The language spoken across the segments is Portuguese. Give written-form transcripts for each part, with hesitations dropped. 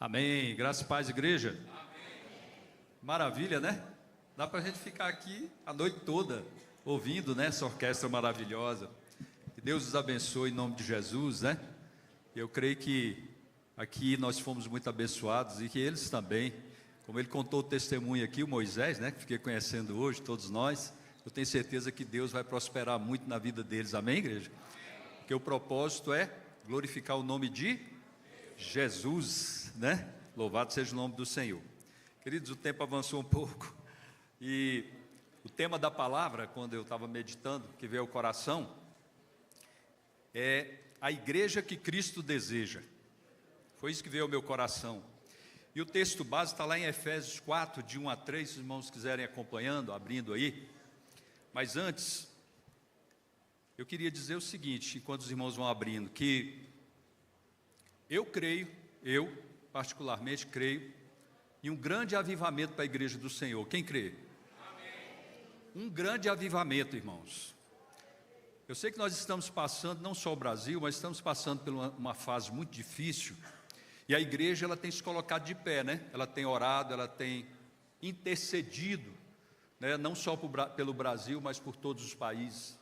Amém. Graças e paz, igreja. Amém. Maravilha, né? Dá para a gente ficar aqui a noite toda ouvindo, né, essa orquestra maravilhosa. Que Deus os abençoe em nome de Jesus, né? Eu creio que aqui nós fomos muito abençoados e que eles também. Como ele contou o testemunho aqui, o Moisés, né, que fiquei conhecendo hoje, todos nós. Eu tenho certeza que Deus vai prosperar muito na vida deles. Amém, igreja? Porque o propósito é glorificar o nome de Jesus, né? Louvado seja o nome do Senhor. Queridos, o tempo avançou um pouco e o tema da palavra, quando eu estava meditando, que veio ao coração, é a igreja que Cristo deseja. Foi isso que veio ao meu coração. E o texto base está lá em Efésios 4, de 1 a 3, se os irmãos quiserem acompanhando, abrindo aí. Mas antes, eu queria dizer o seguinte, enquanto os irmãos vão abrindo, que eu particularmente creio, em um grande avivamento para a igreja do Senhor. Quem crê? Amém. Um grande avivamento, irmãos. Eu sei que nós estamos passando, não só o Brasil, mas estamos passando por uma fase muito difícil. E a igreja, ela tem se colocado de pé, né? Ela tem orado, ela tem intercedido, né? Não só pelo Brasil, mas por todos os países.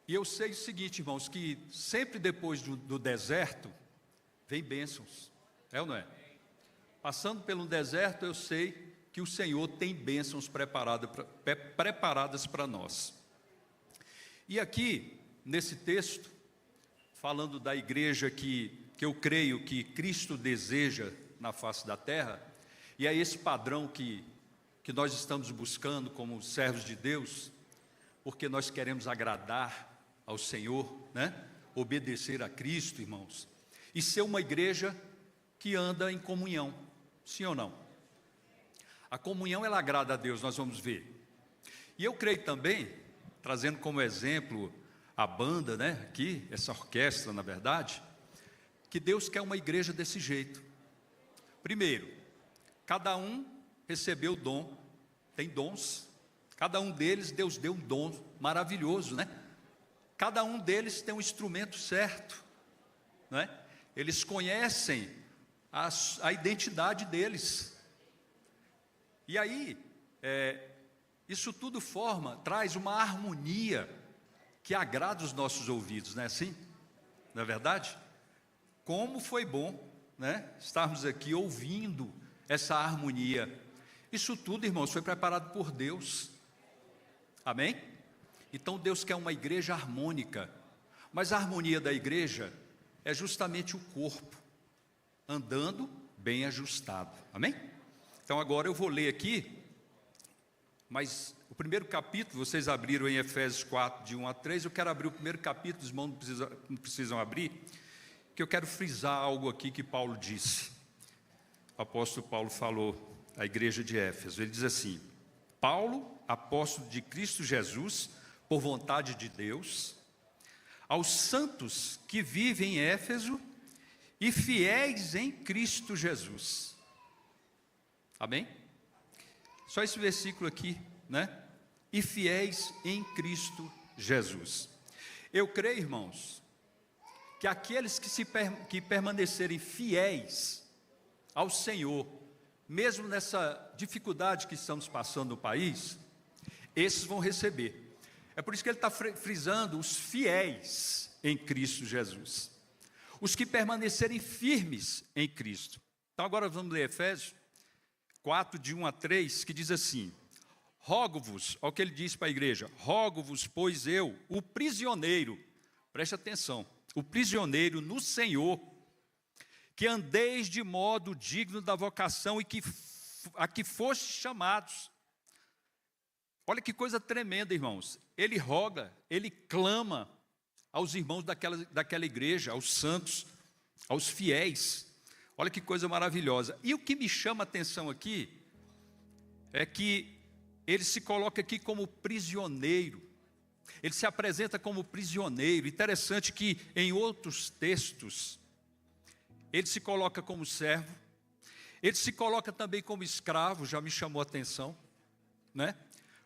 E eu sei o seguinte, irmãos, que sempre depois do deserto, vem bênçãos, é ou não é? Passando pelo deserto, eu sei que o Senhor tem bênçãos preparadas para nós. E aqui, nesse texto, falando da igreja que eu creio que Cristo deseja na face da terra, e é esse padrão que nós estamos buscando como servos de Deus, porque nós queremos agradar ao Senhor, né? Obedecer a Cristo, irmãos, e ser uma igreja que anda em comunhão, sim ou não? A comunhão, ela agrada a Deus, nós vamos ver. E eu creio também, trazendo como exemplo a banda, né, aqui, essa orquestra, na verdade, que Deus quer uma igreja desse jeito. Primeiro, cada um recebeu dom, tem dons, cada um deles, Deus deu um dom maravilhoso, né? Cada um deles tem um instrumento certo, não é? Eles conhecem a identidade deles. E aí, isso tudo traz uma harmonia que agrada os nossos ouvidos, não é assim? Não é verdade? Como foi bom, né, estarmos aqui ouvindo essa harmonia. Isso tudo, irmãos, foi preparado por Deus. Amém? Então Deus quer uma igreja harmônica, mas a harmonia da igreja é justamente o corpo, andando bem ajustado, amém? Então agora eu vou ler aqui, mas o primeiro capítulo, vocês abriram em Efésios 4, de 1 a 3, eu quero abrir o primeiro capítulo, os irmãos não precisam abrir, que eu quero frisar algo aqui que Paulo disse. O apóstolo Paulo falou à igreja de Éfeso, ele diz assim: Paulo, apóstolo de Cristo Jesus, por vontade de Deus, aos santos que vivem em Éfeso e fiéis em Cristo Jesus. Amém? Só esse versículo aqui, né? E fiéis em Cristo Jesus. Eu creio, irmãos, que aqueles que permanecerem fiéis ao Senhor, mesmo nessa dificuldade que estamos passando no país, esses vão receber. É por isso que ele está frisando os fiéis em Cristo Jesus. Os que permanecerem firmes em Cristo. Então agora vamos ler Efésios 4, de 1 a 3, que diz assim: rogo-vos, olha o que ele diz para a igreja: rogo-vos, pois eu, o prisioneiro, preste atenção, o prisioneiro no Senhor, que andeis de modo digno da vocação a que fostes chamados. Olha que coisa tremenda, irmãos. Ele roga, ele clama aos irmãos daquela igreja, aos santos, aos fiéis. Olha que coisa maravilhosa. E o que me chama a atenção aqui é que ele se coloca aqui como prisioneiro. Ele se apresenta como prisioneiro. Interessante que em outros textos ele se coloca como servo. Ele se coloca também como escravo, já me chamou a atenção, né?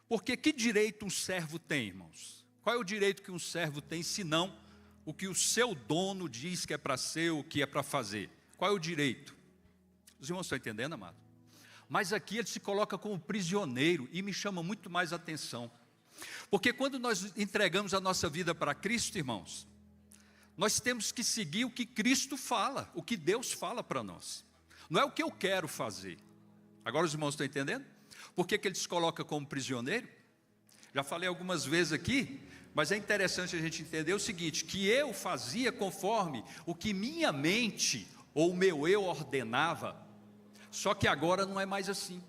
Porque que direito um servo tem, irmãos? Qual é o direito que um servo tem, senão o que o seu dono diz que é para ser, o que é para fazer? Qual é o direito? Os irmãos estão entendendo, amado? Mas aqui ele se coloca como prisioneiro e me chama muito mais atenção. Porque quando nós entregamos a nossa vida para Cristo, irmãos, nós temos que seguir o que Cristo fala, o que Deus fala para nós. Não é o que eu quero fazer. Agora os irmãos estão entendendo? Por que ele se coloca como prisioneiro? Já falei algumas vezes aqui, mas é interessante a gente entender o seguinte, que eu fazia conforme o que minha mente ou o meu eu ordenava, só que agora não é mais assim.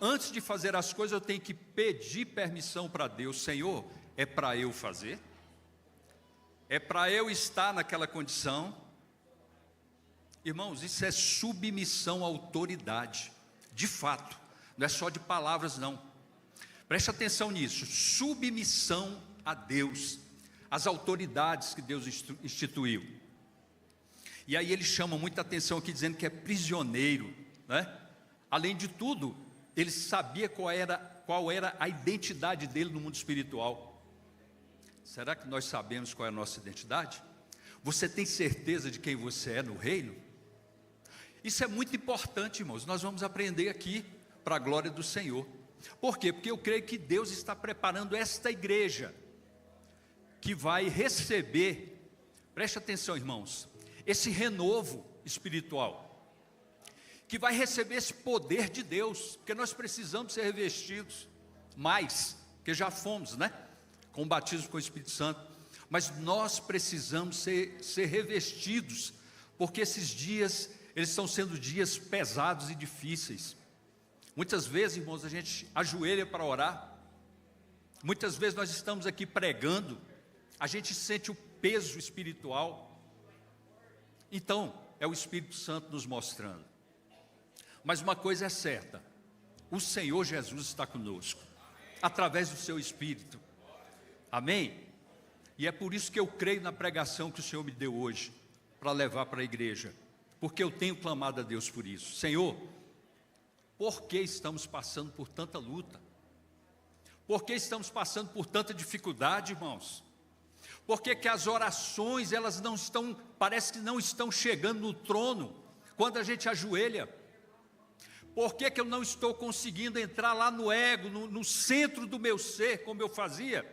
Antes de fazer as coisas eu tenho que pedir permissão para Deus. Senhor, é para eu fazer? É para eu estar naquela condição? Irmãos, isso é submissão à autoridade, de fato, não é só de palavras não. Preste atenção nisso, submissão a Deus, às autoridades que Deus instituiu. E aí ele chama muita atenção aqui dizendo que é prisioneiro, né? Além de tudo, ele sabia qual era a identidade dele no mundo espiritual. Será que nós sabemos qual é a nossa identidade? Você tem certeza de quem você é no reino? Isso é muito importante, irmãos, nós vamos aprender aqui para a glória do Senhor. Por quê? Porque eu creio que Deus está preparando esta igreja, que vai receber, preste atenção irmãos, esse renovo espiritual, que vai receber esse poder de Deus, porque nós precisamos ser revestidos, mais, que já fomos, né? Com o batismo com o Espírito Santo, mas nós precisamos ser revestidos, porque esses dias, eles estão sendo dias pesados e difíceis. Muitas vezes, irmãos, a gente ajoelha para orar, muitas vezes nós estamos aqui pregando, a gente sente o peso espiritual, então, é o Espírito Santo nos mostrando. Mas uma coisa é certa, o Senhor Jesus está conosco, através do seu Espírito, amém? E é por isso que eu creio na pregação que o Senhor me deu hoje, para levar para a igreja, porque eu tenho clamado a Deus por isso. Senhor, por que estamos passando por tanta luta? Por que estamos passando por tanta dificuldade, irmãos? Por que que as orações, elas não estão, parece que não estão chegando no trono, quando a gente ajoelha? Por que que eu não estou conseguindo entrar lá no ego, no centro do meu ser, como eu fazia,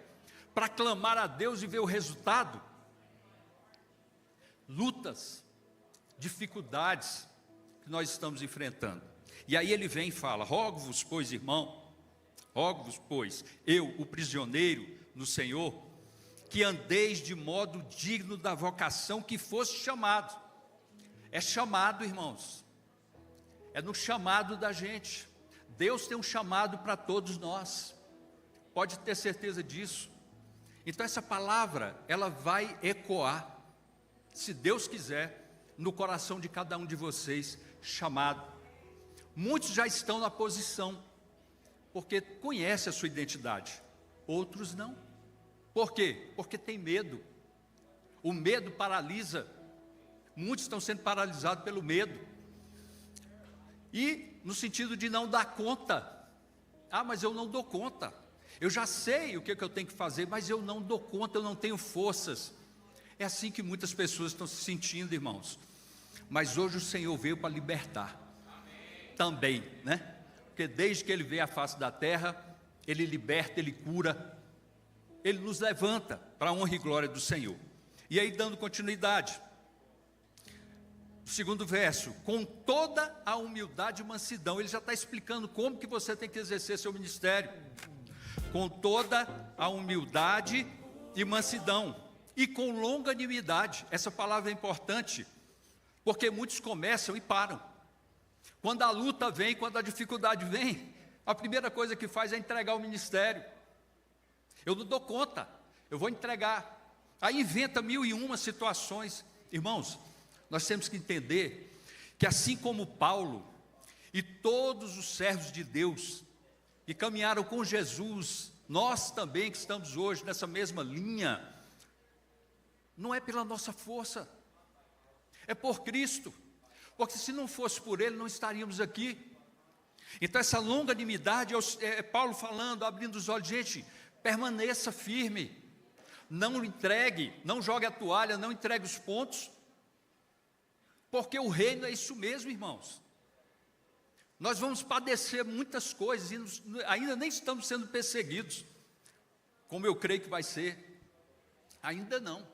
para clamar a Deus e ver o resultado? Lutas, dificuldades que nós estamos enfrentando. E aí ele vem e fala, rogo-vos, pois, irmão, rogo-vos, pois, eu, o prisioneiro no Senhor, que andeis de modo digno da vocação que fosse chamado. É chamado, irmãos, é no chamado da gente. Deus tem um chamado para todos nós, pode ter certeza disso. Então essa palavra, ela vai ecoar, se Deus quiser, no coração de cada um de vocês, chamado. Muitos já estão na posição, porque conhecem a sua identidade, outros não. Por quê? Porque tem medo. O medo paralisa. Muitos estão sendo paralisados pelo medo. E no sentido de não dar conta. Ah, mas eu não dou conta. Eu já sei o que eu tenho que fazer, mas eu não dou conta, eu não tenho forças. É assim que muitas pessoas estão se sentindo, irmãos. Mas hoje o Senhor veio para libertar. Também, né? Porque desde que Ele veio à face da terra, Ele liberta, Ele cura, Ele nos levanta para a honra e glória do Senhor. E aí dando continuidade, o segundo verso, com toda a humildade e mansidão, ele já está explicando como que você tem que exercer seu ministério, com toda a humildade e mansidão, e com longanimidade. Essa palavra é importante, porque muitos começam e param. Quando a luta vem, quando a dificuldade vem, a primeira coisa que faz é entregar o ministério. Eu não dou conta, eu vou entregar. Aí inventa 1001 situações. Irmãos, nós temos que entender que assim como Paulo e todos os servos de Deus que caminharam com Jesus, nós também que estamos hoje nessa mesma linha, não é pela nossa força, é por Cristo, porque se não fosse por Ele, não estaríamos aqui. Então essa longanimidade, é Paulo falando, abrindo os olhos, gente, permaneça firme, não entregue, não jogue a toalha, não entregue os pontos. porque o reino é isso mesmo, irmãos. Nós vamos padecer muitas coisas e ainda nem estamos sendo perseguidos, como eu creio que vai ser. Ainda não,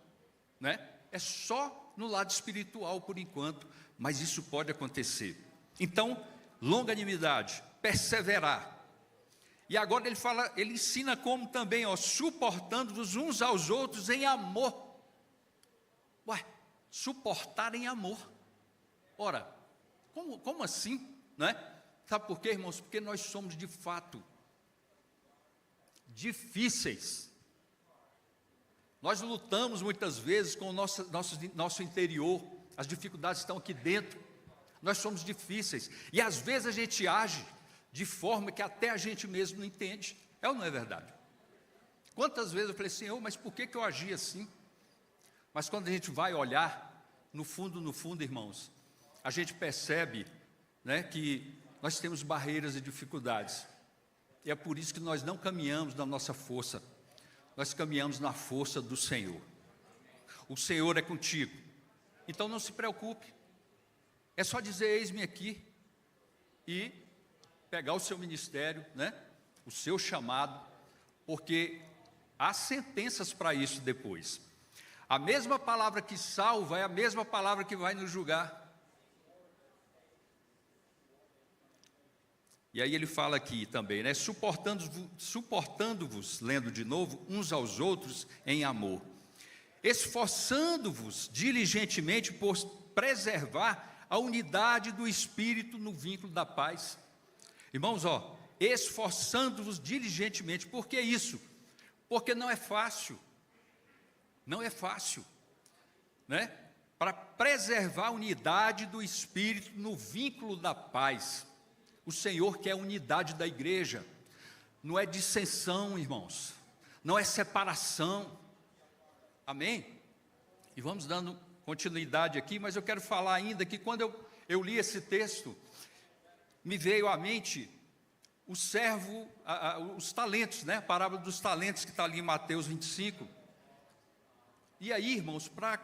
né? É só no lado espiritual por enquanto, mas isso pode acontecer. Então, longanimidade, perseverar. E agora ele fala, ele ensina como também, suportando-vos uns aos outros em amor. Ué, suportar em amor. Ora, como assim, né? Sabe por quê, irmãos? Porque nós somos de fato difíceis. Nós lutamos muitas vezes com o nosso interior, as dificuldades estão aqui dentro. Nós somos difíceis, e às vezes a gente age de forma que até a gente mesmo não entende. É ou não é verdade? Quantas vezes eu falei, Senhor, mas por que eu agi assim? Mas quando a gente vai olhar, no fundo, irmãos, a gente percebe, né, que nós temos barreiras e dificuldades, e é por isso que nós não caminhamos na nossa força, nós caminhamos na força do Senhor. O Senhor é contigo, então não se preocupe, é só dizer, eis-me aqui, e pegar o seu ministério, né, o seu chamado, porque há sentenças para isso depois. A mesma palavra que salva é a mesma palavra que vai nos julgar. E aí ele fala aqui também, né, suportando-vos, lendo de novo, uns aos outros em amor, esforçando-vos diligentemente por preservar a unidade do Espírito no vínculo da paz. Irmãos, esforçando-vos diligentemente. Por que isso? Porque não é fácil, né? Para preservar a unidade do Espírito no vínculo da paz. O Senhor quer a unidade da igreja, não é dissensão, irmãos, não é separação, amém? E vamos dando continuidade aqui, mas eu quero falar ainda que quando eu li esse texto, me veio à mente o servo, os talentos, né? A parábola dos talentos que está ali em Mateus 25. E aí, irmãos, para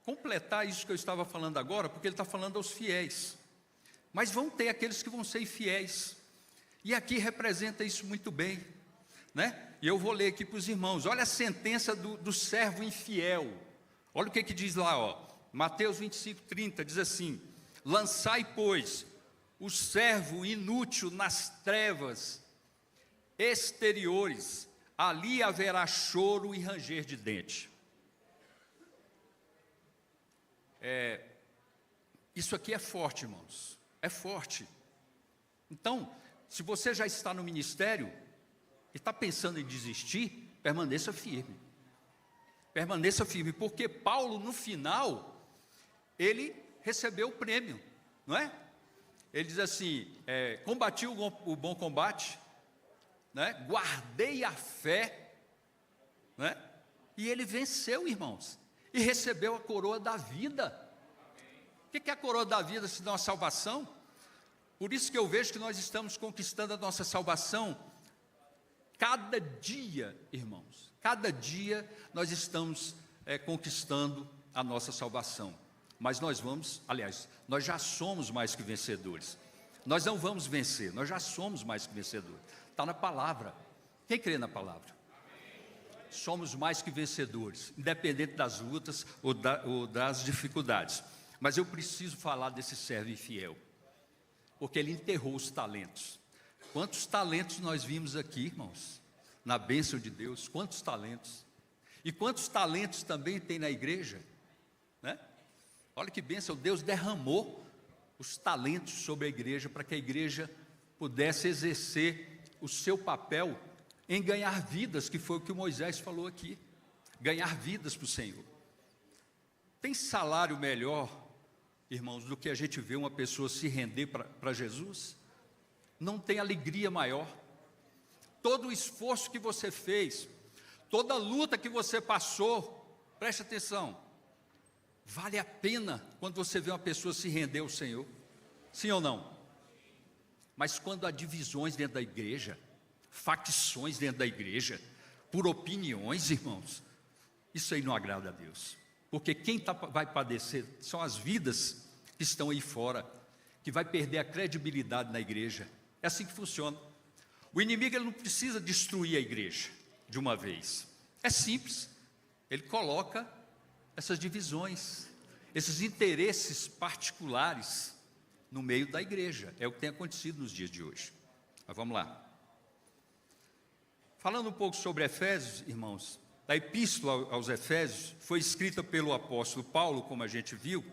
completar isso que eu estava falando agora, porque ele está falando aos fiéis, mas vão ter aqueles que vão ser infiéis, e aqui representa isso muito bem, né? E eu vou ler aqui para os irmãos, olha a sentença do servo infiel, olha o que diz lá, Mateus 25, 30, diz assim, lançai, pois, o servo inútil nas trevas exteriores, ali haverá choro e ranger de dente. Isso aqui é forte, irmãos, é forte. Então, se você já está no ministério e está pensando em desistir, permaneça firme, porque Paulo, no final, ele recebeu o prêmio, não é? Ele diz assim, combati o bom combate, né? Guardei a fé, né? E ele venceu, irmãos, e recebeu a coroa da vida. O que é a coroa da vida, senão a salvação? Por isso que eu vejo que nós estamos conquistando a nossa salvação, cada dia, irmãos, cada dia nós estamos conquistando a nossa salvação. Mas nós nós já somos mais que vencedores. Nós não vamos vencer, nós já somos mais que vencedores. Está na palavra. Quem crê na palavra? Somos mais que vencedores, independente das lutas ou das dificuldades. Mas eu preciso falar desse servo infiel, porque ele enterrou os talentos. Quantos talentos nós vimos aqui, irmãos? Na bênção de Deus, quantos talentos? E quantos talentos também tem na igreja, né? Olha que bênção, Deus derramou os talentos sobre a igreja, para que a igreja pudesse exercer o seu papel em ganhar vidas, que foi o que Moisés falou aqui, ganhar vidas para o Senhor. Tem salário melhor, irmãos, do que a gente ver uma pessoa se render para Jesus? Não tem alegria maior. Todo o esforço que você fez, toda a luta que você passou, preste atenção, vale a pena quando você vê uma pessoa se render ao Senhor, sim ou não? Mas quando há divisões dentro da igreja, facções dentro da igreja, por opiniões, irmãos, isso aí não agrada a Deus, porque quem vai padecer são as vidas que estão aí fora, que vai perder a credibilidade na igreja. É assim que funciona. O inimigo ele não precisa destruir a igreja de uma vez. É simples. Ele coloca essas divisões, esses interesses particulares no meio da igreja. É o que tem acontecido nos dias de hoje. Mas vamos lá. Falando um pouco sobre Efésios, irmãos, a epístola aos Efésios foi escrita pelo apóstolo Paulo, como a gente viu,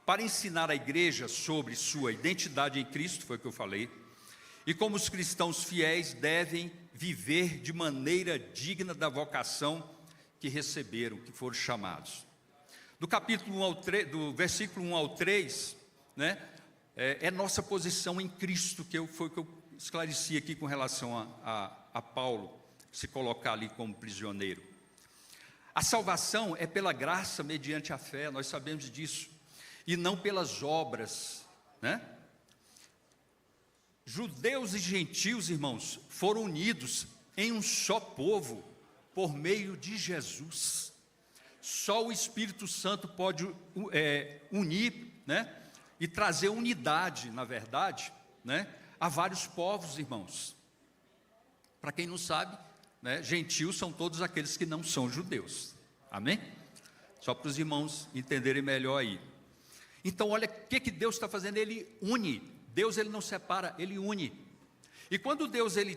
para ensinar a igreja sobre sua identidade em Cristo, foi o que eu falei, e como os cristãos fiéis devem viver de maneira digna da vocação que receberam, que foram chamados. Do capítulo 1 ao 3, do versículo 1 ao 3, né, é nossa posição em Cristo, foi o que eu esclareci aqui com relação a Paulo, se colocar ali como prisioneiro. A salvação é pela graça mediante a fé, nós sabemos disso, e não pelas obras, né? Judeus e gentios, irmãos, foram unidos em um só povo, por meio de Jesus. Só o Espírito Santo pode unir, né? E trazer unidade, na verdade, né? A vários povos, irmãos. Para quem não sabe, né? Gentios são todos aqueles que não são judeus. Amém? Só para os irmãos entenderem melhor aí. Então, olha o que Deus está fazendo, Ele une. Deus ele não separa, Ele une. E quando Deus ele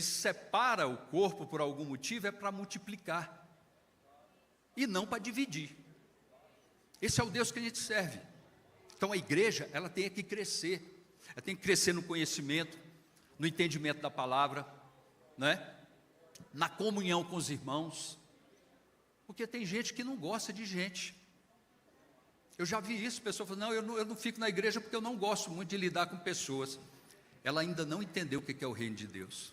separa o corpo por algum motivo, é para multiplicar, e não para dividir. Esse é o Deus que a gente serve. Então a igreja, ela tem que crescer, ela tem que crescer no conhecimento, no entendimento da palavra, né? Na comunhão com os irmãos, porque tem gente que não gosta de gente. Eu já vi isso, pessoa falando, não, eu não fico na igreja porque eu não gosto muito de lidar com pessoas. Ela ainda não entendeu o que é o reino de Deus.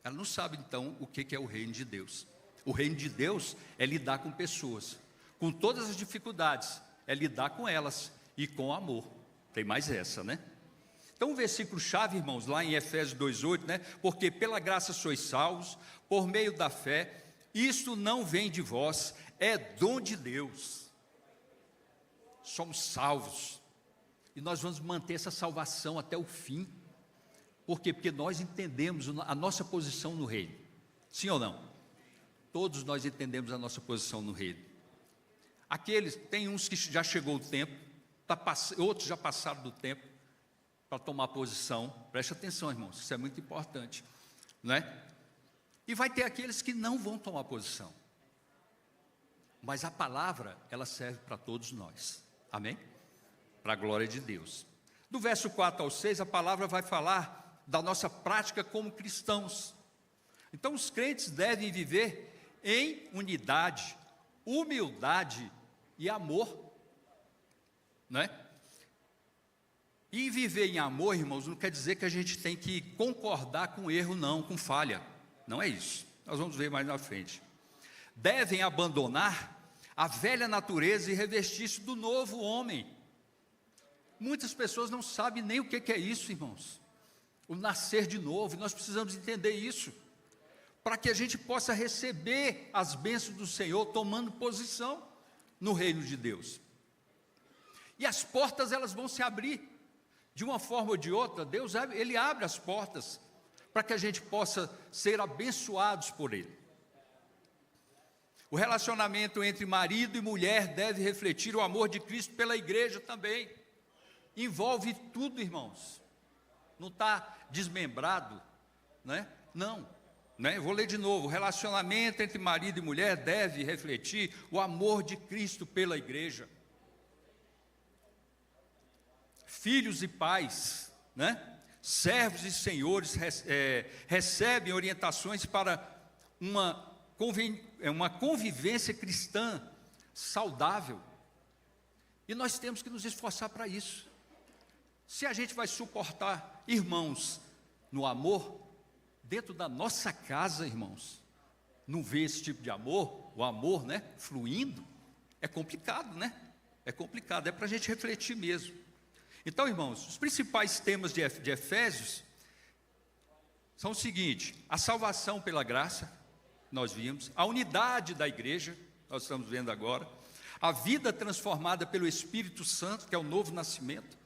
Ela não sabe então o que é o reino de Deus. O reino de Deus é lidar com pessoas, com todas as dificuldades, é lidar com elas e com amor. Tem mais essa, né? Então o versículo chave, irmãos, lá em Efésios 2:8, né? Porque pela graça sois salvos, por meio da fé, isto não vem de vós, é dom de Deus. Somos salvos, e nós vamos manter essa salvação até o fim. Por quê? Porque nós entendemos a nossa posição no reino. Sim ou não? Todos nós entendemos a nossa posição no reino. Tem uns que já chegou o tempo, outros já passaram do tempo para tomar posição. Preste atenção, irmãos, isso é muito importante, não é? E vai ter aqueles que não vão tomar posição. Mas a palavra, ela serve para todos nós. Amém? Para a glória de Deus. Do verso 4 ao 6, a palavra vai falar da nossa prática como cristãos. Então, os crentes devem viver em unidade, humildade e amor, não é? E viver em amor, irmãos, não quer dizer que a gente tem que concordar com erro, não, com falha. Não é isso. Nós vamos ver mais na frente. Devem abandonar a velha natureza e revestir-se do novo homem. Muitas pessoas não sabem nem o que é isso, irmãos. O nascer de novo, e nós precisamos entender isso, para que a gente possa receber as bênçãos do Senhor, tomando posição no reino de Deus. E as portas, elas vão se abrir, de uma forma ou de outra. Deus, Ele abre as portas, para que a gente possa ser abençoados por Ele. O relacionamento entre marido e mulher deve refletir o amor de Cristo pela igreja também. Envolve tudo, irmãos. Não está desmembrado, né? Não, né? Eu vou ler de novo. O relacionamento entre marido e mulher deve refletir o amor de Cristo pela igreja. Filhos e pais, né? Servos e senhores recebem orientações para uma convivência cristã saudável, e nós temos que nos esforçar para isso. Se a gente vai suportar irmãos no amor, dentro da nossa casa, irmãos, não vê esse tipo de amor, o amor, né, fluindo, é complicado, né? É complicado, é para a gente refletir mesmo. Então, irmãos, os principais temas de Efésios são o seguinte: a salvação pela graça, nós vimos, a unidade da igreja, nós estamos vendo agora, a vida transformada pelo Espírito Santo, que é o novo nascimento,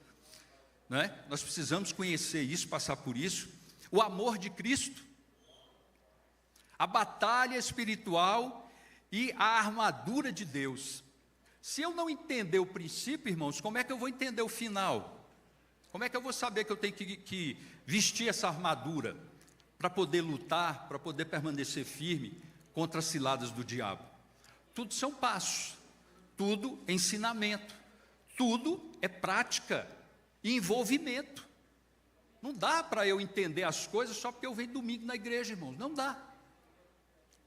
não é? Nós precisamos conhecer isso, passar por isso. O amor de Cristo, a batalha espiritual e a armadura de Deus. Se eu não entender o princípio, irmãos, como é que eu vou entender o final? Como é que eu vou saber que eu tenho que vestir essa armadura para poder lutar, para poder permanecer firme contra as ciladas do diabo? Tudo são passos, tudo é ensinamento, tudo é prática e envolvimento. Não dá para eu entender as coisas só porque eu venho domingo na igreja, irmãos, não dá.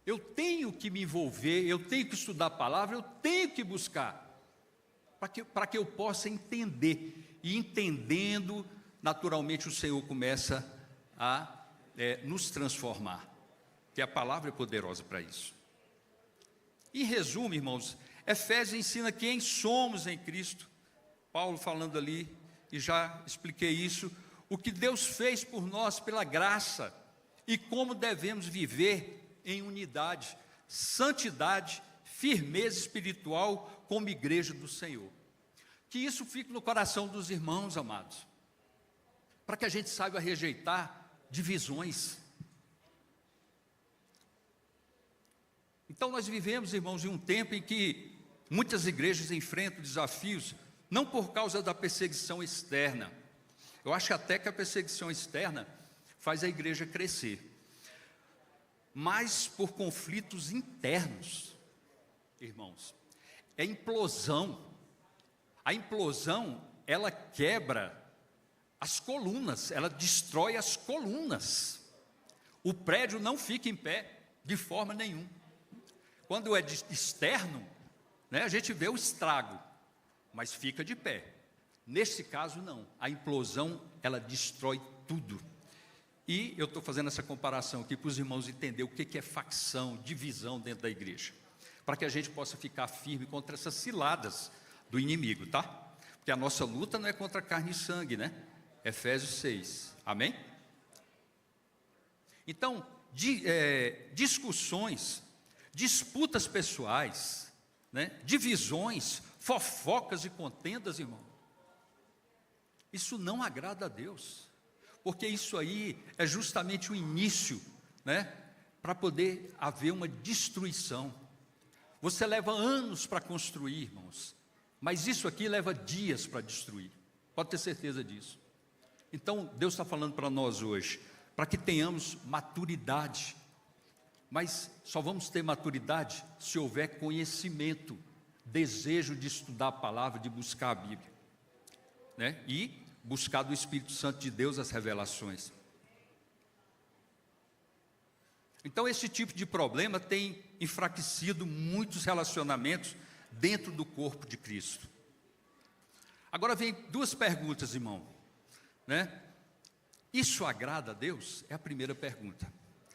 Eu tenho que me envolver, eu tenho que estudar a palavra, eu tenho que buscar, para que eu possa entender. E entendendo, naturalmente o Senhor começa a nos transformar, que a palavra é poderosa para isso. Em resumo, irmãos, Efésios ensina quem somos em Cristo. Paulo falando ali, e já expliquei isso, o que Deus fez por nós pela graça, e como devemos viver em unidade, santidade, firmeza espiritual como igreja do Senhor. Que isso fique no coração dos irmãos, amados, para que a gente saiba rejeitar divisões. Então nós vivemos, irmãos, em um tempo em que muitas igrejas enfrentam desafios, não por causa da perseguição externa. Eu acho até que a perseguição externa faz a igreja crescer, mas por conflitos internos, irmãos. É implosão. A implosão, ela quebra as colunas, ela destrói as colunas. O prédio não fica em pé de forma nenhuma. Quando é externo, né, a gente vê o estrago, mas fica de pé. Nesse caso, não. A implosão, ela destrói tudo. E eu estou fazendo essa comparação aqui para os irmãos entenderem o que é facção, divisão dentro da igreja, para que a gente possa ficar firme contra essas ciladas do inimigo, tá? Porque a nossa luta não é contra carne e sangue, né? Efésios 6, amém? Então, discussões, disputas pessoais, né? Divisões, fofocas e contendas, irmão, isso não agrada a Deus, porque isso aí é justamente o início, né, para poder haver uma destruição. Você leva anos para construir, irmãos, mas isso aqui leva dias para destruir, pode ter certeza disso. Então, Deus está falando para nós hoje, para que tenhamos maturidade, mas só vamos ter maturidade se houver conhecimento, desejo de estudar a palavra, de buscar a Bíblia, né, e buscar do Espírito Santo de Deus as revelações. Então esse tipo de problema tem enfraquecido muitos relacionamentos dentro do corpo de Cristo. Agora vem duas perguntas, irmão, né? Isso agrada a Deus? É a primeira pergunta.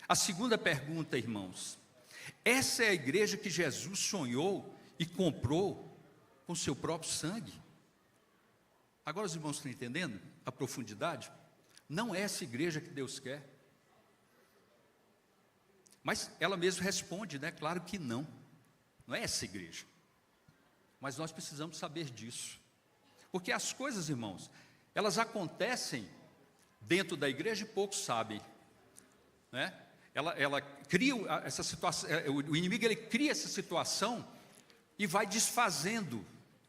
A segunda pergunta, irmãos, essa é a igreja que Jesus sonhou e comprou com seu próprio sangue? Agora os irmãos estão entendendo a profundidade? Não é essa igreja que Deus quer. Mas ela mesma responde, né? Claro que não. Não é essa igreja. Mas nós precisamos saber disso. Porque as coisas, irmãos, elas acontecem dentro da igreja e poucos sabem, né? Ela cria essa situação, o inimigo ele cria essa situação e vai desfazendo,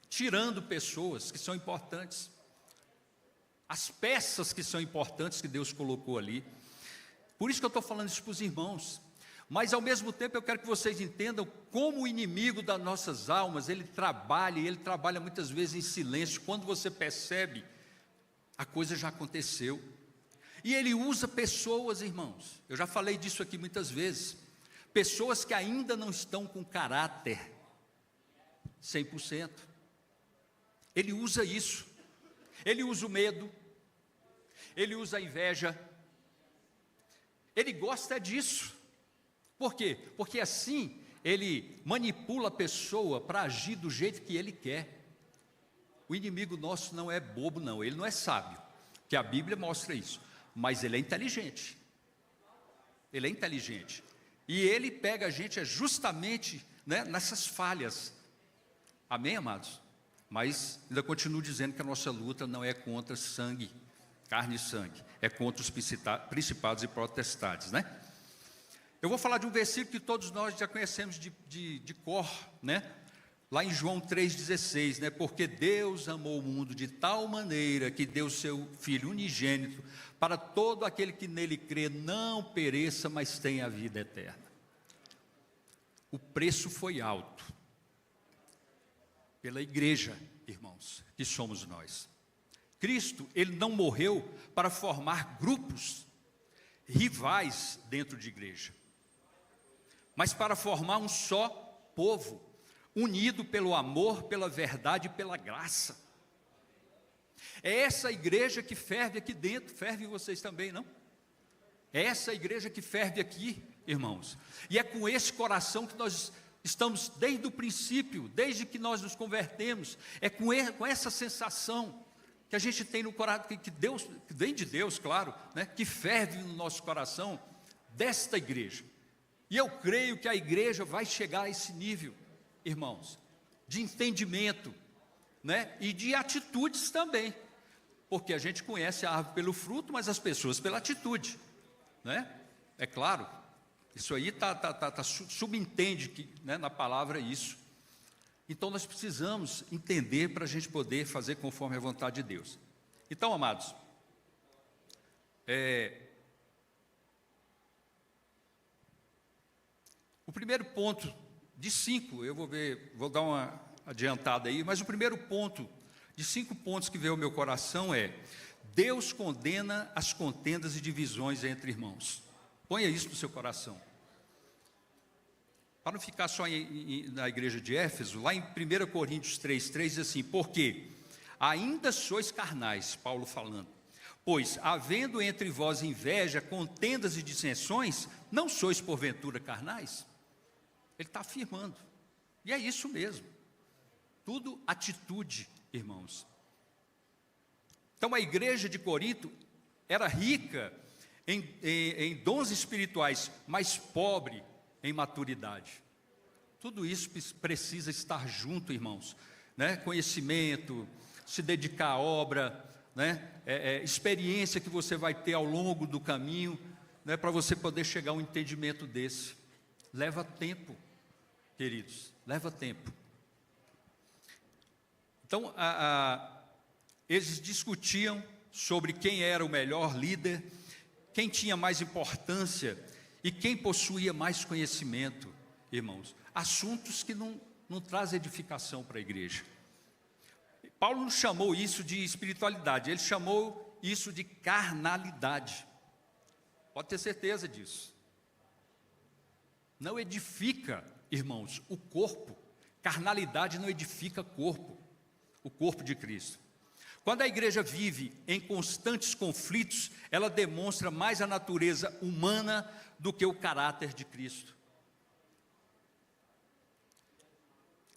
tirando pessoas que são importantes, as peças que são importantes que Deus colocou ali. Por isso que eu estou falando isso para os irmãos, mas ao mesmo tempo eu quero que vocês entendam como o inimigo das nossas almas, ele trabalha muitas vezes em silêncio. Quando você percebe, a coisa já aconteceu, e ele usa pessoas, irmãos, eu já falei disso aqui muitas vezes, pessoas que ainda não estão com caráter 100%, ele usa isso, ele usa o medo, ele usa a inveja, ele gosta disso. Por quê? Porque assim ele manipula a pessoa para agir do jeito que ele quer. O inimigo nosso não é bobo não, ele não é sábio, que a Bíblia mostra isso, mas ele é inteligente. Ele é inteligente. E ele pega a gente justamente, né, nessas falhas, Amém, amados? Mas ainda continuo dizendo que a nossa luta não é contra sangue, carne e sangue, é contra os principados e potestades, né? Eu vou falar de um versículo que todos nós já conhecemos de cor, né? Lá em João 3,16, né? Porque Deus amou o mundo de tal maneira que deu seu Filho unigênito para todo aquele que nele crê não pereça, mas tenha a vida eterna. O preço foi alto pela igreja, irmãos, que somos nós. Cristo, ele não morreu para formar grupos rivais dentro de igreja, mas para formar um só povo, unido pelo amor, pela verdade e pela graça. É essa igreja que ferve aqui dentro, ferve em vocês também, não? É essa igreja que ferve aqui, irmãos. E é com esse coração que nós estamos desde o princípio, desde que nós nos convertemos, é com essa sensação que a gente tem no coração, que Deus, que vem de Deus, claro, né, que ferve no nosso coração, desta igreja. E eu creio que a igreja vai chegar a esse nível, irmãos, de entendimento, né, e de atitudes também, porque a gente conhece a árvore pelo fruto, mas as pessoas pela atitude, né? É claro, isso aí subentende que, né, na palavra isso. Então nós precisamos entender para a gente poder fazer conforme a vontade de Deus. Então, amados, o primeiro ponto de 5, eu vou dar uma adiantada aí, mas o primeiro ponto de 5 pontos que veio ao meu coração é: Deus condena as contendas e divisões entre irmãos. Ponha isso no seu coração. Para não ficar só na igreja de Éfeso, lá em 1 Coríntios 3,3 diz assim: porque ainda sois carnais, Paulo falando, pois havendo entre vós inveja, contendas e dissensões, não sois porventura carnais? Ele está afirmando, e é isso mesmo, tudo atitude, irmãos. Então a igreja de Corinto era rica em dons espirituais, mas pobre em maturidade. Tudo isso precisa estar junto, irmãos, né? Conhecimento, se dedicar à obra, né? Experiência que você vai ter ao longo do caminho, né? Para você poder chegar a um entendimento desse. Leva tempo, queridos, leva tempo. Então, eles discutiam sobre quem era o melhor líder, quem tinha mais importância e quem possuía mais conhecimento, irmãos. Assuntos que não trazem edificação para a igreja. Paulo não chamou isso de espiritualidade, ele chamou isso de carnalidade. Pode ter certeza disso. Não edifica, irmãos, o corpo. Carnalidade não edifica corpo, o corpo de Cristo. Quando a igreja vive em constantes conflitos, ela demonstra mais a natureza humana do que o caráter de Cristo.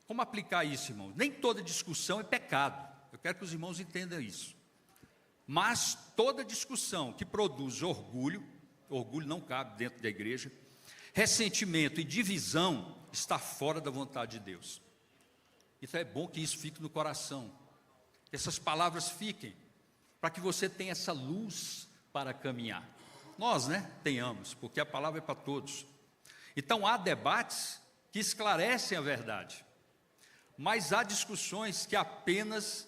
Como aplicar isso, irmãos? Nem toda discussão é pecado. Eu quero que os irmãos entendam isso. Mas toda discussão que produz orgulho não cabe dentro da igreja, ressentimento e divisão está fora da vontade de Deus. Então é bom que isso fique no coração, que essas palavras fiquem, para que você tenha essa luz para caminhar. Nós, né, tenhamos, porque a palavra é para todos. Então há debates que esclarecem a verdade, mas há discussões que apenas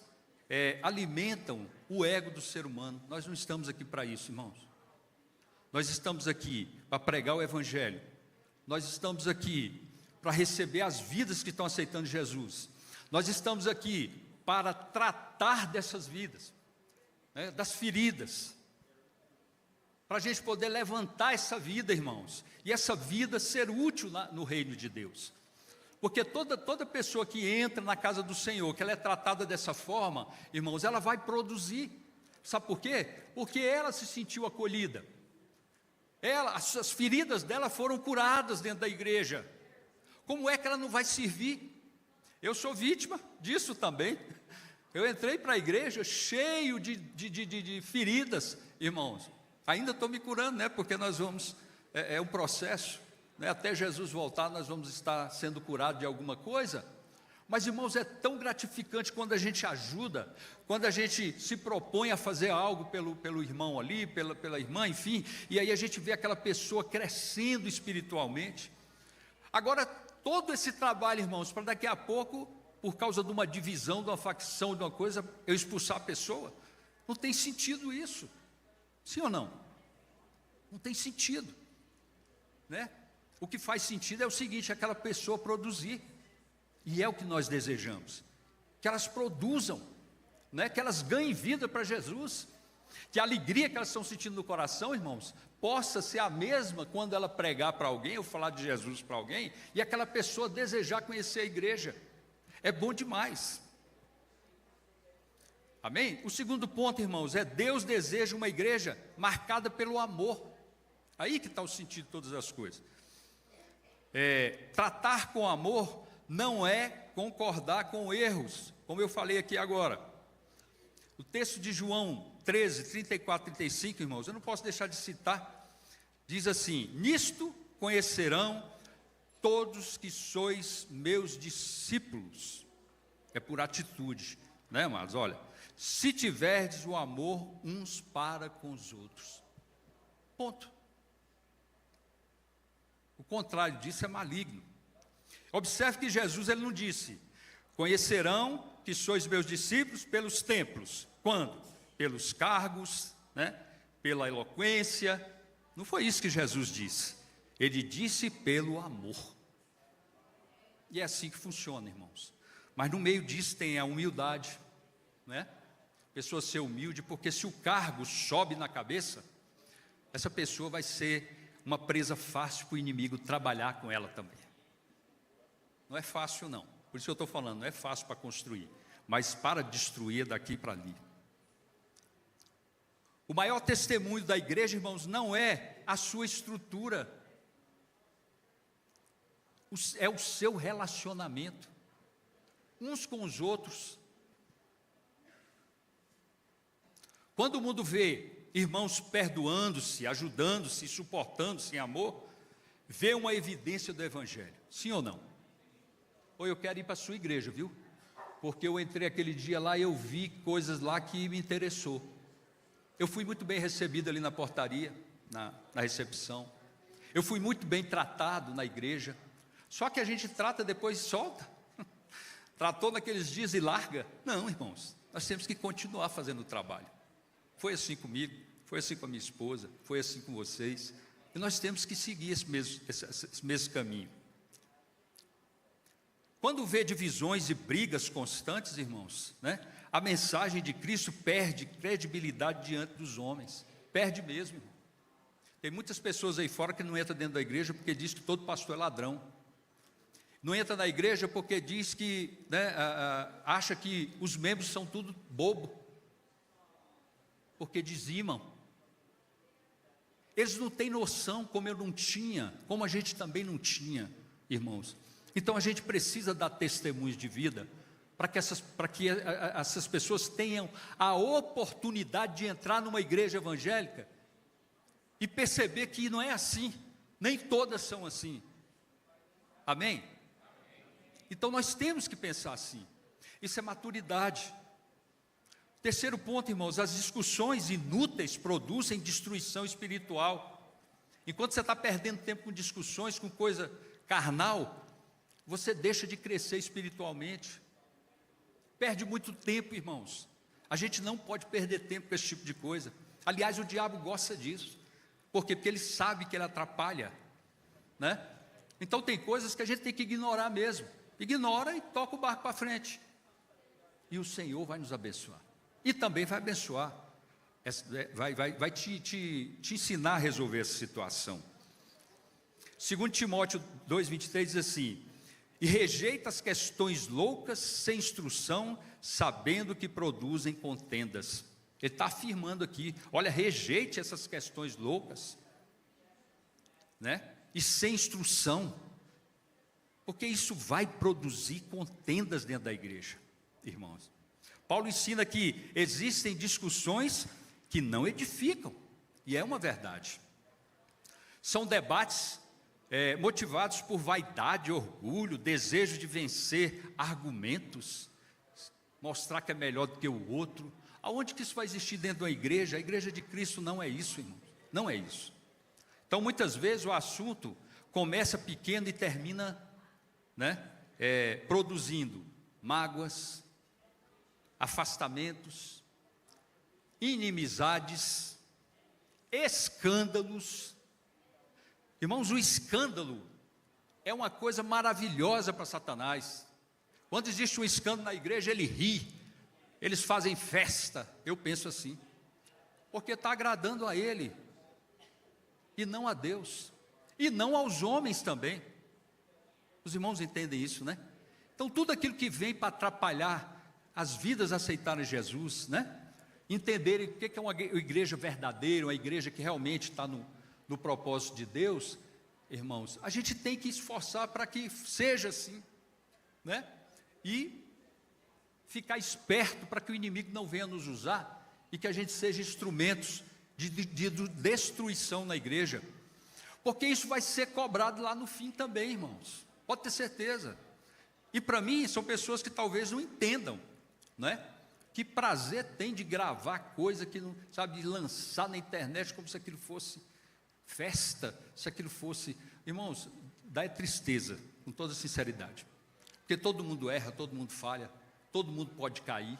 alimentam o ego do ser humano. Nós não estamos aqui para isso, irmãos. Nós estamos aqui para pregar o Evangelho. Nós estamos aqui para receber as vidas que estão aceitando Jesus. Nós estamos aqui para tratar dessas vidas, né, das feridas, para a gente poder levantar essa vida, irmãos, e essa vida ser útil no reino de Deus. Porque toda pessoa que entra na casa do Senhor, que ela é tratada dessa forma, irmãos, ela vai produzir. Sabe por quê? Porque ela se sentiu acolhida. As feridas dela foram curadas dentro da igreja. Como é que ela não vai servir? Eu sou vítima disso também. Eu entrei para a igreja cheio de feridas, irmãos. Ainda estou me curando, né? Porque nós vamos, é um processo, né? Até Jesus voltar nós vamos estar sendo curados de alguma coisa. Mas, irmãos, é tão gratificante quando a gente ajuda, quando a gente se propõe a fazer algo pelo irmão ali, pela irmã, enfim, e aí a gente vê aquela pessoa crescendo espiritualmente. Agora, todo esse trabalho, irmãos, para daqui a pouco, por causa de uma divisão, de uma facção, de uma coisa, eu expulsar a pessoa, não tem sentido isso. Sim ou não? Não tem sentido, né? O que faz sentido é o seguinte, aquela pessoa produzir, e é o que nós desejamos, que elas produzam, né? Que elas ganhem vida para Jesus, que a alegria que elas estão sentindo no coração, irmãos, possa ser a mesma quando ela pregar para alguém, ou falar de Jesus para alguém, e aquela pessoa desejar conhecer a igreja. É bom demais. Amém? O segundo ponto, irmãos, é Deus deseja uma igreja marcada pelo amor. Aí que está o sentido de todas as coisas. Tratar com amor não é concordar com erros, como eu falei aqui agora. O texto de João 13, 34, 35, irmãos, eu não posso deixar de citar, diz assim: nisto conhecerão todos que sois meus discípulos. É por atitude, né, amados? Olha, se tiverdes o amor uns para com os outros. Ponto. O contrário disso é maligno. Observe que Jesus, ele não disse: conhecerão que sois meus discípulos pelos templos. Quando? Pelos cargos, né? Pela eloquência. Não foi isso que Jesus disse. Ele disse pelo amor. E é assim que funciona, irmãos. Mas no meio disso tem a humildade, né? A pessoa ser humilde, porque se o cargo sobe na cabeça, essa pessoa vai ser uma presa fácil para o inimigo trabalhar com ela também. Não é fácil não, por isso eu estou falando, não é fácil para construir, mas para destruir daqui para ali. O maior testemunho da igreja, irmãos, não é a sua estrutura, é o seu relacionamento, uns com os outros. Quando o mundo vê irmãos perdoando-se, ajudando-se, suportando-se em amor, vê uma evidência do evangelho, sim ou não? Ou eu quero ir para a sua igreja, viu? Porque eu entrei aquele dia lá e eu vi coisas lá que me interessou. Eu fui muito bem recebido ali na portaria, na recepção. Eu fui muito bem tratado na igreja. Só que a gente trata depois e solta. Tratou naqueles dias e larga. Não, irmãos, nós temos que continuar fazendo o trabalho. Foi assim comigo, foi assim com a minha esposa, foi assim com vocês. E nós temos que seguir esse mesmo caminho. Quando vê divisões e brigas constantes, irmãos, né, a mensagem de Cristo perde credibilidade diante dos homens. Perde mesmo, irmão. Tem muitas pessoas aí fora que não entram dentro da igreja porque diz que todo pastor é ladrão. Não entra na igreja porque diz que, né, acha que os membros são tudo bobo. Porque dizimam. Eles não têm noção, como eu não tinha, como a gente também não tinha, irmãos. Então a gente precisa dar testemunhos de vida, para que essas pessoas tenham a oportunidade de entrar numa igreja evangélica e perceber que não é assim, nem todas são assim. Amém? Então nós temos que pensar assim. Isso é maturidade. Terceiro ponto, irmãos, as discussões inúteis produzem destruição espiritual. Enquanto você está perdendo tempo com discussões, com coisa carnal, você deixa de crescer espiritualmente. Perde muito tempo, irmãos. A gente não pode perder tempo com esse tipo de coisa. Aliás, o diabo gosta disso. Por quê? Porque ele sabe que ele atrapalha, né? Então tem coisas que a gente tem que ignorar mesmo. Ignora e toca o barco para frente. E o Senhor vai nos abençoar. E também vai abençoar. Vai te ensinar a resolver essa situação. 2 Timóteo 2,23 diz assim: e rejeita as questões loucas sem instrução, sabendo que produzem contendas. Ele está afirmando aqui, olha, rejeite essas questões loucas, né? E sem instrução, porque isso vai produzir contendas dentro da igreja, irmãos. Paulo ensina que existem discussões que não edificam, e é uma verdade. São debates motivados por vaidade, orgulho, desejo de vencer argumentos, mostrar que é melhor do que o outro. Aonde que isso vai existir dentro da igreja? A igreja de Cristo não é isso, irmão. Não é isso. Então, muitas vezes o assunto começa pequeno e termina, produzindo mágoas, afastamentos, inimizades, escândalos. Irmãos, o escândalo é uma coisa maravilhosa para Satanás. Quando existe um escândalo na igreja, ele ri, eles fazem festa. Eu penso assim, porque está agradando a ele, e não a Deus, e não aos homens também. Os irmãos entendem isso, né? Então, tudo aquilo que vem para atrapalhar as vidas a aceitarem Jesus, entenderem o que é uma igreja verdadeira, uma igreja que realmente está no propósito de Deus, irmãos, a gente tem que esforçar para que seja assim, e ficar esperto para que o inimigo não venha nos usar, e que a gente seja instrumentos de destruição na igreja, porque isso vai ser cobrado lá no fim também, irmãos, pode ter certeza. E para mim, são pessoas que talvez não entendam, que prazer tem de gravar coisa que não sabe, de lançar na internet como se aquilo fosse festa, se aquilo fosse, irmãos, dá tristeza, com toda sinceridade, porque todo mundo erra, todo mundo falha, todo mundo pode cair,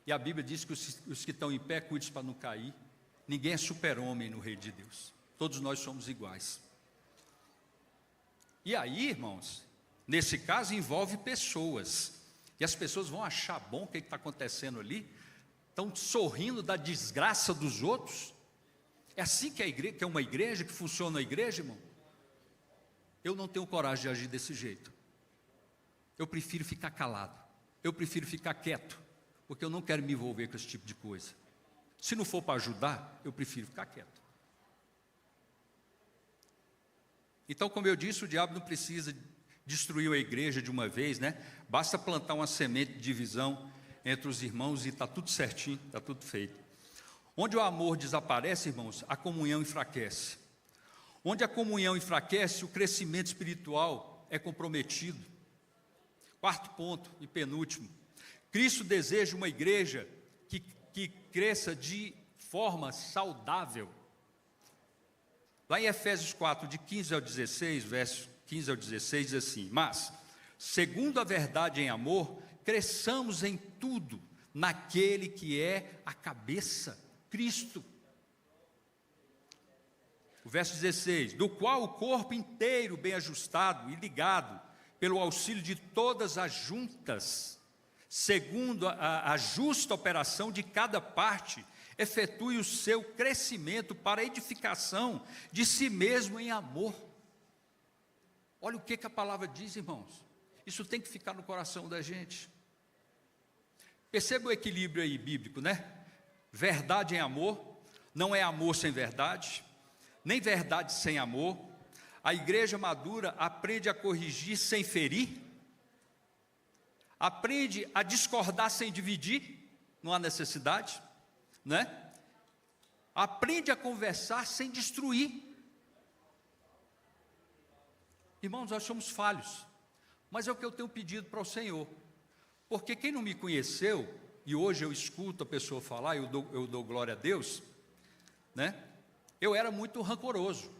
e a Bíblia diz que os que estão em pé, cuidem para não cair. Ninguém é super-homem no reino de Deus, todos nós somos iguais. E aí, irmãos, nesse caso envolve pessoas, e as pessoas vão achar bom o que está acontecendo ali, estão sorrindo da desgraça dos outros. É assim que é uma igreja, que funciona a igreja, irmão? Eu não tenho coragem de agir desse jeito. Eu prefiro ficar calado, eu prefiro ficar quieto, porque eu não quero me envolver com esse tipo de coisa. Se não for para ajudar, eu prefiro ficar quieto. Então, como eu disse, o diabo não precisa destruir a igreja de uma vez, basta plantar uma semente de divisão entre os irmãos e está tudo certinho, está tudo feito. Onde o amor desaparece, irmãos, a comunhão enfraquece. Onde a comunhão enfraquece, o crescimento espiritual é comprometido. Quarto ponto e penúltimo, Cristo deseja uma igreja que cresça de forma saudável. Lá em Efésios 4, de 15 ao 16, versos 15 ao 16, diz assim: mas, segundo a verdade em amor, cresçamos em tudo, naquele que é a cabeça, Cristo. O verso 16, do qual o corpo inteiro bem ajustado e ligado, pelo auxílio de todas as juntas, segundo a justa operação de cada parte, efetue o seu crescimento para a edificação de si mesmo em amor. Olha o que a palavra diz, irmãos. Isso tem que ficar no coração da gente. Perceba o equilíbrio aí bíblico, Verdade em amor, não é amor sem verdade, nem verdade sem amor. A igreja madura aprende a corrigir sem ferir, aprende a discordar sem dividir, não há necessidade, aprende a conversar sem destruir. Irmãos, nós somos falhos, mas é o que eu tenho pedido para o Senhor, porque quem não me conheceu, e hoje eu escuto a pessoa falar, eu dou glória a Deus, eu era muito rancoroso,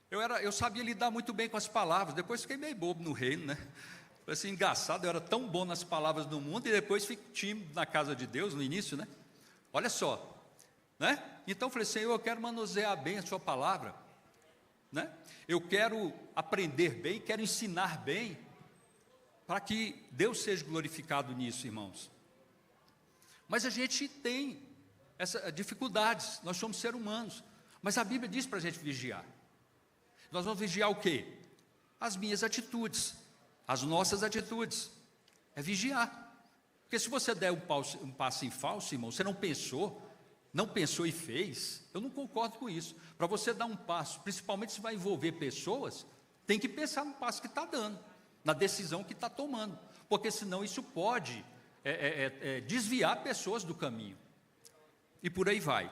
eu sabia lidar muito bem com as palavras, depois fiquei meio bobo no reino, Foi assim, engraçado, eu era tão bom nas palavras do mundo, e depois fico tímido na casa de Deus, no início, olha só, então eu falei, Senhor, eu quero manusear bem a sua palavra, eu quero aprender bem, quero ensinar bem, para que Deus seja glorificado nisso, irmãos. Mas a gente tem essas dificuldades, nós somos seres humanos, mas a Bíblia diz para a gente vigiar. Nós vamos vigiar o quê? As minhas atitudes, as nossas atitudes, é vigiar. Porque se você der um passo em falso, irmão, você não pensou e fez, eu não concordo com isso. Para você dar um passo, principalmente se vai envolver pessoas, tem que pensar no passo que está dando, na decisão que está tomando, porque senão isso pode desviar pessoas do caminho, e por aí vai.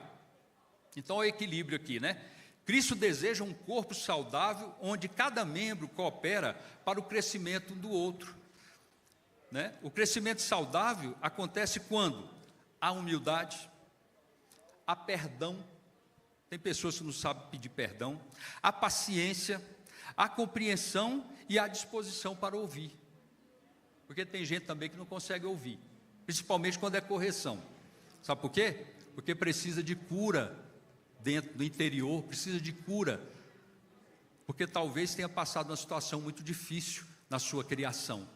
Então, o equilíbrio aqui, Cristo deseja um corpo saudável, onde cada membro coopera para o crescimento do outro, né? O crescimento saudável acontece quando há humildade, há perdão, tem pessoas que não sabem pedir perdão, há paciência, há compreensão e há disposição para ouvir, porque tem gente também que não consegue ouvir, principalmente quando é correção. Sabe por quê? Porque precisa de cura dentro do interior, precisa de cura, porque talvez tenha passado uma situação muito difícil na sua criação,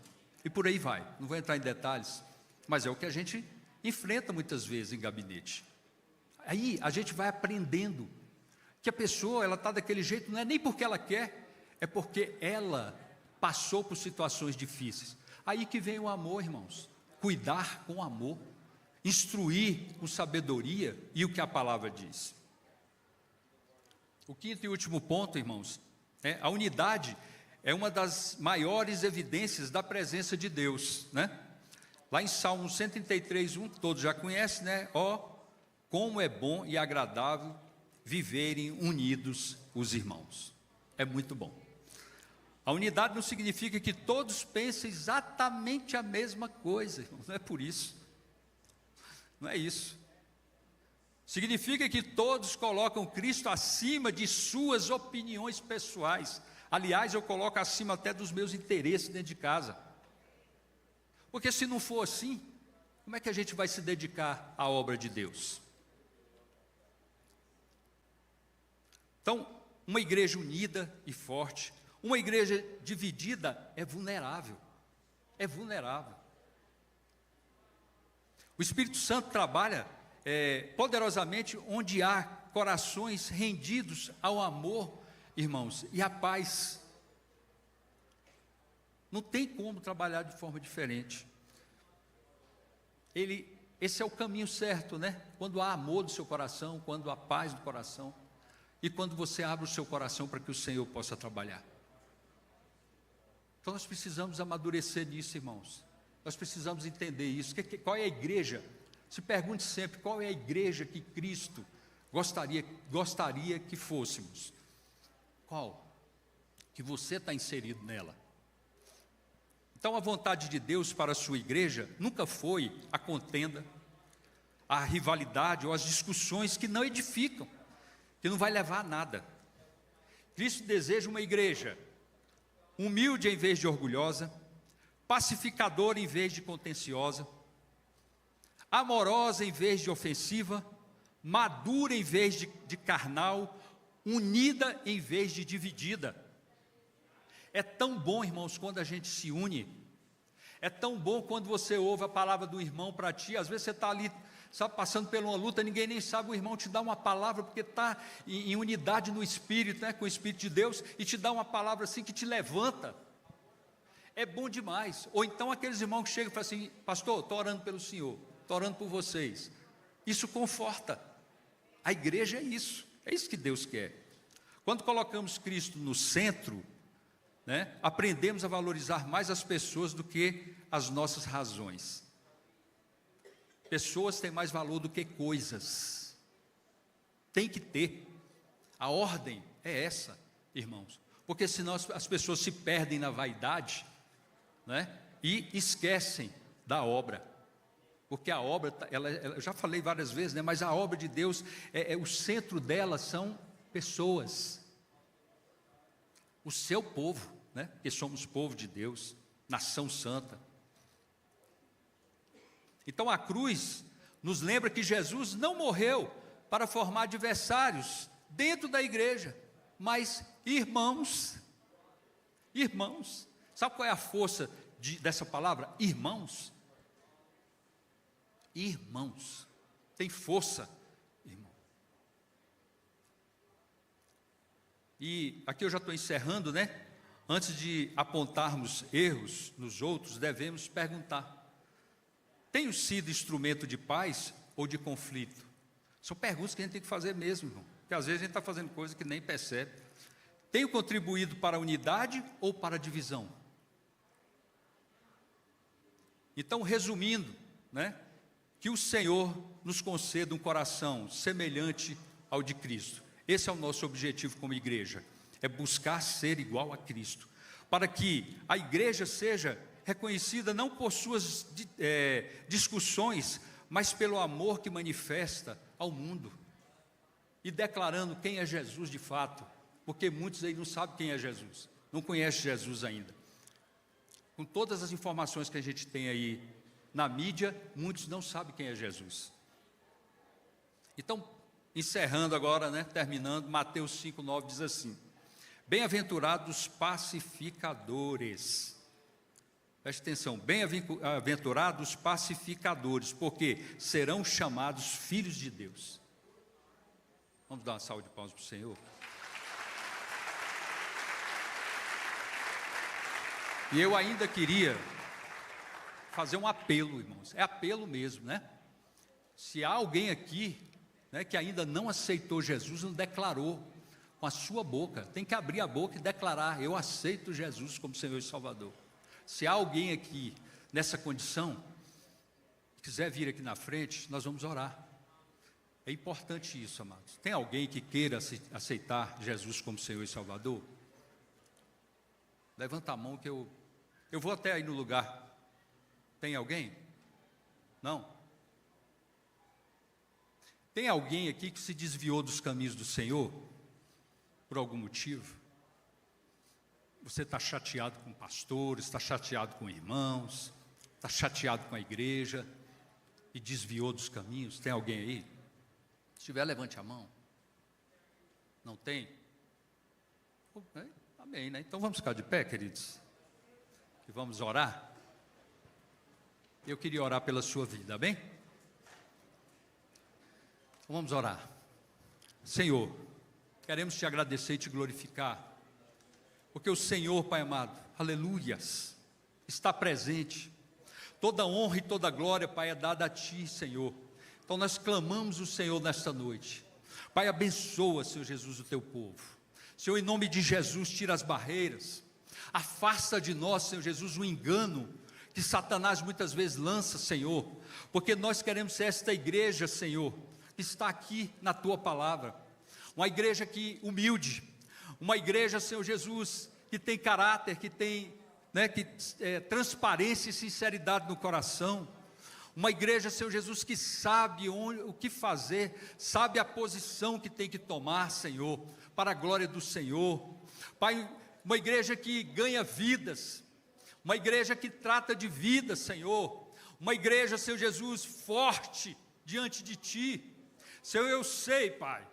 e por aí vai. Não vou entrar em detalhes, mas é o que a gente enfrenta muitas vezes em gabinete. Aí a gente vai aprendendo que a pessoa, ela está daquele jeito, não é nem porque ela quer, é porque ela passou por situações difíceis. Aí que vem o amor, irmãos, cuidar com amor, instruir com sabedoria e o que a palavra diz. O quinto e último ponto, irmãos, a unidade é uma das maiores evidências da presença de Deus, né? Lá em Salmo 133:1, todos já conhecem, né? Ó, como é bom e agradável viverem unidos os irmãos. É muito bom. A unidade não significa que todos pensem exatamente a mesma coisa, irmãos, não é por isso. Não é isso. Significa que todos colocam Cristo acima de suas opiniões pessoais. Aliás, eu coloco acima até dos meus interesses dentro de casa. Porque se não for assim, como é que a gente vai se dedicar à obra de Deus? Então, uma igreja unida e forte, uma igreja dividida é vulnerável. É vulnerável. O Espírito Santo trabalha poderosamente onde há corações rendidos ao amor, irmãos, e à paz. Não tem como trabalhar de forma diferente. Esse é o caminho certo, né? Quando há amor no seu coração, quando há paz no coração, e quando você abre o seu coração para que o Senhor possa trabalhar. Então nós precisamos amadurecer nisso, irmãos. Nós precisamos entender isso. Qual é a igreja? Se pergunte sempre, qual é a igreja que Cristo gostaria que fôssemos? Qual? Que você está inserido nela. Então a vontade de Deus para a sua igreja nunca foi a contenda, a rivalidade ou as discussões que não edificam, que não vai levar a nada. Cristo deseja uma igreja humilde em vez de orgulhosa, pacificadora em vez de contenciosa, amorosa em vez de ofensiva, madura em vez de carnal, unida em vez de dividida. É tão bom, irmãos, quando a gente se une. É tão bom quando você ouve a palavra do irmão para ti. Às vezes você está ali, sabe, passando por uma luta, ninguém nem sabe, o irmão te dá uma palavra, porque está em unidade no Espírito, né, com o Espírito de Deus, e te dá uma palavra assim que te levanta. É bom demais. Ou então aqueles irmãos que chegam e falam assim: pastor, estou orando pelo senhor, estou orando por vocês. Isso conforta. A igreja é isso que Deus quer. Quando colocamos Cristo no centro, né, aprendemos a valorizar mais as pessoas do que as nossas razões. Pessoas têm mais valor do que coisas. Tem que ter. A ordem é essa, irmãos. Porque senão as pessoas se perdem na vaidade, né, e esquecem da obra. Porque a obra, eu já falei várias vezes, né, mas a obra de Deus, o centro dela são pessoas. O seu povo, né, porque somos povo de Deus, nação santa. Então a cruz nos lembra que Jesus não morreu para formar adversários dentro da igreja, mas irmãos. Irmãos. Sabe qual é a força dessa palavra? Irmãos. Irmãos. Tem força, irmão. E aqui eu já estou encerrando, né? Antes de apontarmos erros nos outros, devemos perguntar: tenho sido instrumento de paz ou de conflito? São perguntas que a gente tem que fazer mesmo, irmão, porque às vezes a gente está fazendo coisa que nem percebe. Tenho contribuído para a unidade ou para a divisão? Então, resumindo, né, que o Senhor nos conceda um coração semelhante ao de Cristo. Esse é o nosso objetivo como igreja, é buscar ser igual a Cristo, para que a igreja seja reconhecida não por suas discussões, mas pelo amor que manifesta ao mundo, e declarando quem é Jesus de fato, porque muitos aí não sabem quem é Jesus, não conhecem Jesus ainda. Com todas as informações que a gente tem aí na mídia, muitos não sabem quem é Jesus. Então, encerrando agora, terminando, Mateus 5,9 diz assim: bem-aventurados pacificadores. Preste atenção, bem-aventurados pacificadores, porque serão chamados filhos de Deus. Vamos dar uma salva de palmas para o Senhor. E eu ainda queria fazer um apelo, irmãos, é apelo mesmo, Se há alguém aqui, que ainda não aceitou Jesus, não declarou com a sua boca, tem que abrir a boca e declarar: eu aceito Jesus como Senhor e Salvador. Se há alguém aqui nessa condição, quiser vir aqui na frente, nós vamos orar. É importante isso, amados. Tem alguém que queira aceitar Jesus como Senhor e Salvador? Levanta a mão que eu vou até aí no lugar. Tem alguém? Não? Tem alguém aqui que se desviou dos caminhos do Senhor, por algum motivo? Você está chateado com pastores, está chateado com irmãos, está chateado com a igreja, e desviou dos caminhos? Tem alguém aí? Se tiver, levante a mão. Não tem? Amém, Então vamos ficar de pé, queridos, e vamos orar. Eu queria orar pela sua vida, amém? Então vamos orar. Senhor, queremos te agradecer e te glorificar, porque o Senhor, Pai amado, aleluias, está presente. Toda honra e toda glória, Pai, é dada a Ti, Senhor. Então nós clamamos o Senhor nesta noite. Pai, abençoa, Senhor Jesus, o Teu povo. Senhor, em nome de Jesus, tira as barreiras. Afasta de nós, Senhor Jesus, o engano que Satanás muitas vezes lança, Senhor. Porque nós queremos ser esta igreja, Senhor, que está aqui na Tua palavra. Uma igreja humilde. Uma igreja, Senhor Jesus, que tem caráter, que tem transparência e sinceridade no coração. Uma igreja, Senhor Jesus, que sabe o que fazer, sabe a posição que tem que tomar, Senhor, para a glória do Senhor. Pai, uma igreja que ganha vidas, uma igreja que trata de vida, Senhor, uma igreja, Senhor Jesus, forte diante de Ti. Senhor, eu sei, Pai,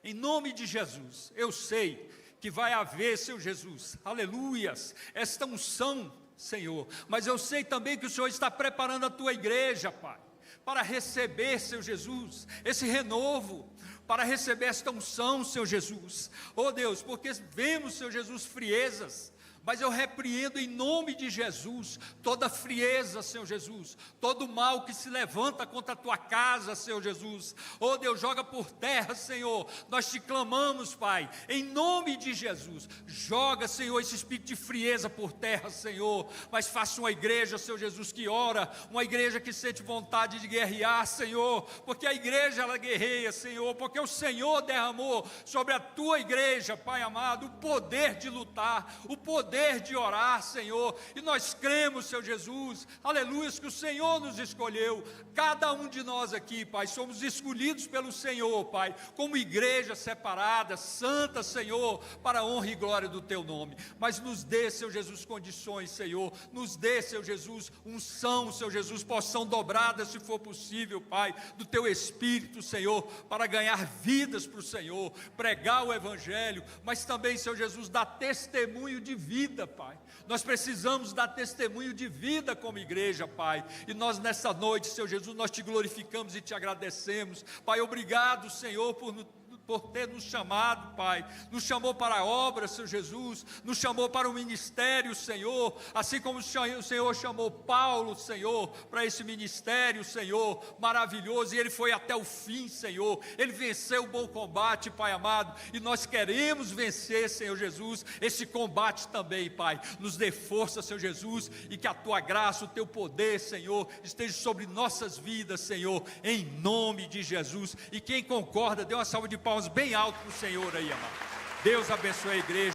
em nome de Jesus, eu sei que vai haver, Senhor Jesus, aleluias, esta unção, Senhor, mas eu sei também que o Senhor está preparando a Tua igreja, Pai, para receber, Senhor Jesus, esse renovo, para receber esta unção, Senhor Jesus. Oh Deus, porque vemos, Senhor Jesus, friezas, mas eu repreendo em nome de Jesus toda frieza, Senhor Jesus, todo mal que se levanta contra a Tua casa, Senhor Jesus. Oh Deus, joga por terra, Senhor, nós te clamamos, Pai, em nome de Jesus. Joga, Senhor, esse espírito de frieza por terra, Senhor, mas faça uma igreja, Senhor Jesus, que ora, uma igreja que sente vontade de guerrear, Senhor, porque a igreja ela guerreia, Senhor, porque o Senhor derramou sobre a Tua igreja, Pai amado, o poder de lutar, o poder de orar, Senhor, e nós cremos, Senhor Jesus, aleluia, que o Senhor nos escolheu. Cada um de nós aqui, Pai, somos escolhidos pelo Senhor, Pai, como igreja separada, santa, Senhor, para a honra e glória do Teu nome. Mas nos dê, Senhor Jesus, condições, Senhor, nos dê, Senhor Jesus, unção, Senhor Jesus, porção dobrada, se for possível, Pai, do Teu Espírito, Senhor, para ganhar vidas para o Senhor, pregar o Evangelho, mas também, Senhor Jesus, dar testemunho de vida, Pai. Nós precisamos dar testemunho de vida como igreja, Pai, e nós nessa noite, Senhor Jesus, nós te glorificamos e te agradecemos, Pai. Obrigado, Senhor, por ter nos chamado, Pai, nos chamou para a obra, Senhor Jesus, nos chamou para o ministério, Senhor, assim como o Senhor chamou Paulo, Senhor, para esse ministério, Senhor, maravilhoso, e ele foi até o fim, Senhor, ele venceu o bom combate, Pai amado, e nós queremos vencer, Senhor Jesus, esse combate também, Pai. Nos dê força, Senhor Jesus, e que a Tua graça, o Teu poder, Senhor, esteja sobre nossas vidas, Senhor, em nome de Jesus. E quem concorda, dê uma salva de palmas palmas bem alto para o Senhor aí, amado. Deus abençoe a igreja.